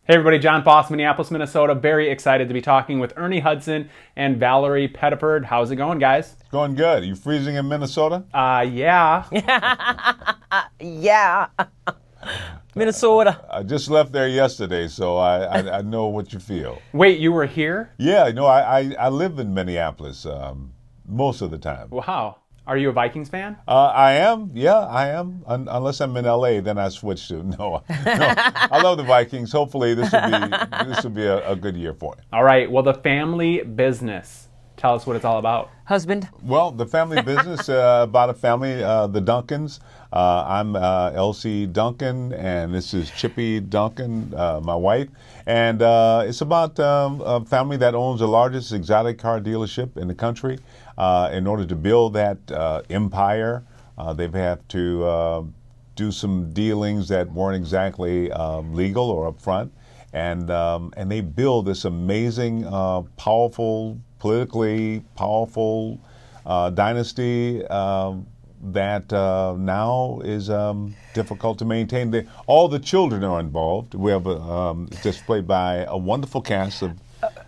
Hey everybody, John Foss, Minneapolis, Minnesota. Very excited to be talking with Ernie Hudson and Valarie Pettiford. How's it going, guys? Going good. Are you freezing in Minnesota? Yeah. Yeah. Minnesota. I just left there yesterday, so I know what you feel. Wait, you were here? Yeah, no, I live in Minneapolis most of the time. Wow. Are you a Vikings fan? I am. Yeah, I am. Unless I'm in LA, then I switch to no. I love the Vikings. Hopefully, this will be a good year for you. All right. Well, the family business. Tell us what it's all about. Husband. Well, the family business about a family, the Duncans. I'm Elsie Duncan, and this is Chippy Duncan, my wife. And it's about a family that owns the largest exotic car dealership in the country. In order to build that empire, they've had to do some dealings that weren't exactly legal or upfront. And they build this amazing, powerful, politically powerful dynasty that now is difficult to maintain. All the children are involved. We have just played by a wonderful cast of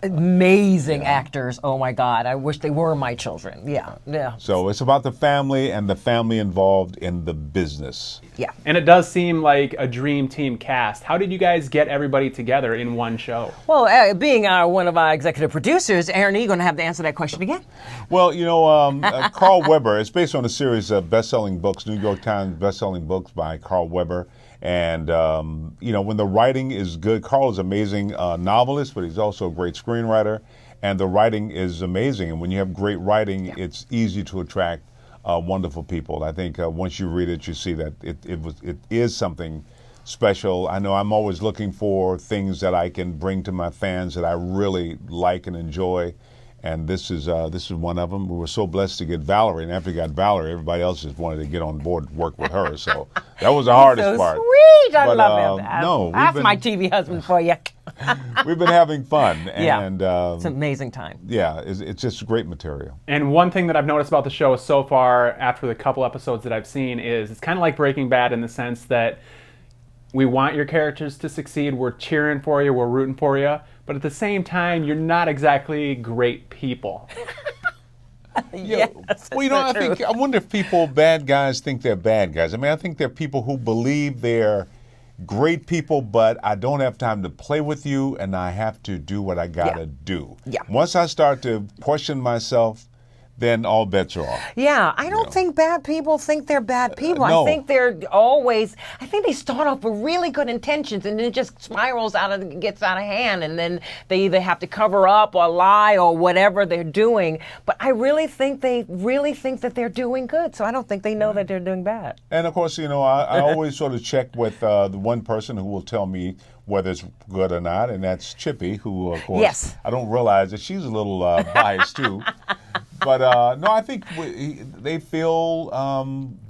amazing actors. Oh my God, I wish they were my children. Yeah. So it's about the family and the family involved in the business. Yeah. And it does seem like a dream team cast. How did you guys get everybody together in one show? Well, being one of our executive producers, Ernie, you're going to have to answer that question again. Well, you know, Carl Weber, it's based on a series of best-selling books, New York Times best-selling books by Carl Weber. And, you know, when the writing is good, Carl is an amazing novelist, but he's also a great screenwriter. And the writing is amazing. And when you have great writing, it's easy to attract wonderful people. I think once you read it, you see that it is something special. I know I'm always looking for things that I can bring to my fans that I really like and enjoy. And this is one of them. We were so blessed to get Valarie, and after we got Valarie, everybody else just wanted to get on board and work with her. So that was the hardest part. Sweet, I love him. No, that's my TV husband for you. We've been having fun, and it's an amazing time. Yeah, it's just great material. And one thing that I've noticed about the show so far, after the couple episodes that I've seen, is it's kind of like Breaking Bad in the sense that we want your characters to succeed. We're cheering for you. We're rooting for you. But at the same time, you're not exactly great people. Yes, well, you know, I wonder if bad guys think they're bad guys. I mean, I think they're people who believe they're great people, but I don't have time to play with you, and I have to do what I gotta do. Yeah. Once I start to question myself, then all bets are off. Yeah, I don't think bad people think they're bad people. No. I think they start off with really good intentions and then it just gets out of hand, and then they either have to cover up or lie or whatever they're doing. But I really think that they're doing good, so I don't think they know that they're doing bad. And of course, you know, I always sort of check with the one person who will tell me whether it's good or not, and that's Chippy, who, of course, yes. I don't realize that she's a little biased too. But no, I think they feel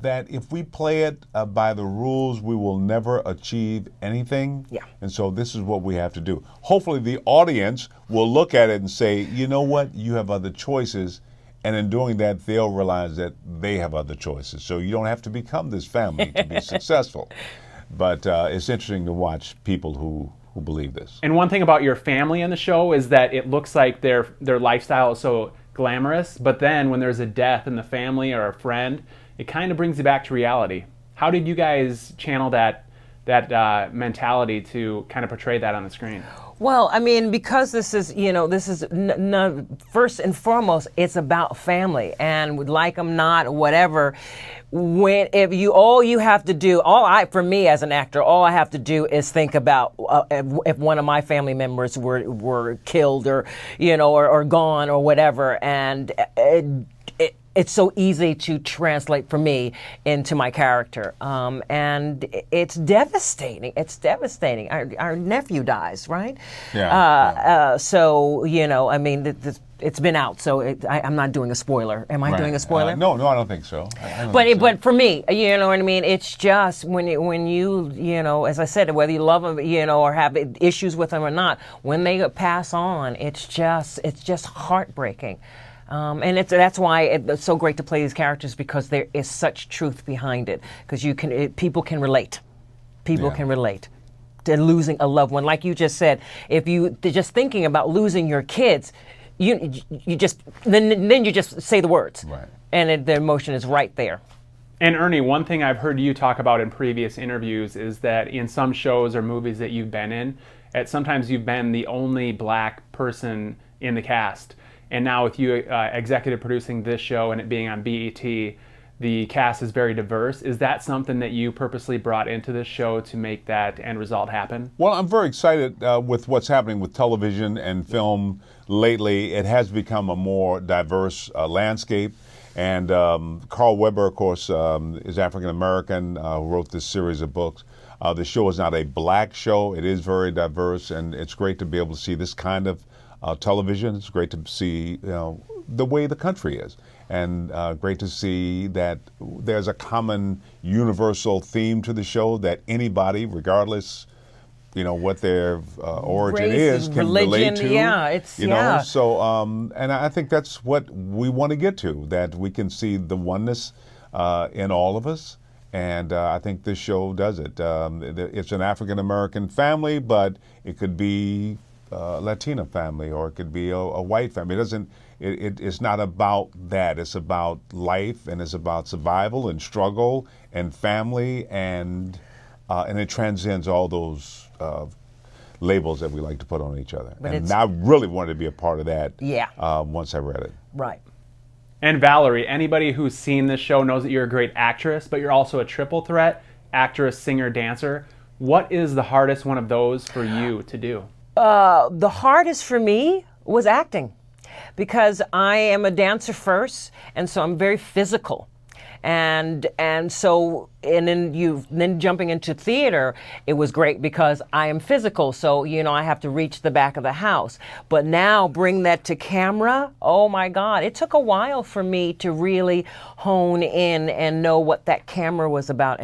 that if we play it by the rules, we will never achieve anything. Yeah. And so this is what we have to do. Hopefully the audience will look at it and say, you know what, you have other choices. And in doing that, they'll realize that they have other choices. So you don't have to become this family to be successful. But it's interesting to watch people who believe this. And one thing about your family in the show is that it looks like their lifestyle is so glamorous, but then when there's a death in the family or a friend, it kind of brings you back to reality. How did you guys channel that mentality to kind of portray that on the screen? Well, I mean, because this is first and foremost, it's about family, and like them not, whatever. For me as an actor, all I have to do is think about if one of my family members were killed or gone or whatever, and it's so easy to translate for me into my character, and it's devastating. It's devastating. Our nephew dies, right? Yeah. So I mean, it's been out, so I'm not doing a spoiler. Am I doing a spoiler? No, I don't think so. But for me, you know what I mean. It's just when you as I said, whether you love them, or have issues with them or not, when they pass on, it's just heartbreaking. And that's why it's so great to play these characters, because there is such truth behind it. Because people can relate. People can relate. losing a loved one. Like you just said, if you just thinking about losing your kids, you just then you just say the words, Right. and the emotion is right there. And Ernie, one thing I've heard you talk about in previous interviews is that in some shows or movies that you've been in, sometimes you've been the only black person in the cast. And now with you executive producing this show and it being on BET, the cast is very diverse. Is that something that you purposely brought into this show to make that end result happen? Well, I'm very excited with what's happening with television and film lately. It has become a more diverse landscape. And Carl Weber, of course, is African-American, who wrote this series of books. The show is not a black show. It is very diverse, and it's great to be able to see this kind of television. It's great to see the way the country is, and great to see that there's a common universal theme to the show that anybody, regardless what their origin Race, is, can religion, relate to. yeah, it's yeah. So and I think that's what we want to get to, that we can see the oneness in all of us, and I think this show does it. It's an African American family, but it could be a Latina family, or it could be a white family. It doesn't. It's not about that. It's about life, and it's about survival and struggle and family, and it transcends all those labels that we like to put on each other. And I really wanted to be a part of that. Yeah. Once I read it. Right. And Valarie, anybody who's seen this show knows that you're a great actress, but you're also a triple threat: actress, singer, dancer. What is the hardest one of those for you to do? The hardest for me was acting, because I am a dancer first, and so I'm very physical. And then jumping into theater, it was great because I am physical, so I have to reach the back of the house. But now bring that to camera, oh my God, it took a while for me to really hone in and know what that camera was about,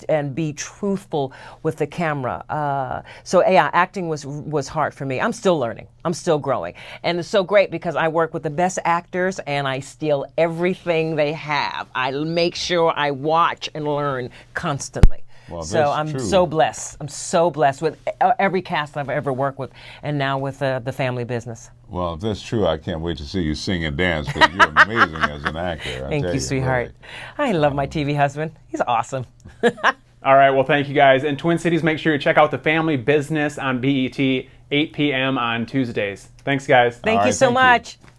and be truthful with the camera. So yeah, acting was hard for me. I'm still learning. I'm still growing. And it's so great because I work with the best actors, and I steal everything they have. I make sure I watch and learn constantly. Well, so I'm true. so blessed. I'm so blessed with every cast I've ever worked with, and now with the family business. Well, if that's true, I can't wait to see you sing and dance, because you're amazing as an actor. Thank you, sweetheart. Really. I love my TV husband. He's awesome. All right, well, thank you guys. In Twin Cities, make sure you check out The Family Business on BET, 8 p.m. on Tuesdays. Thanks, guys. Thank you so much.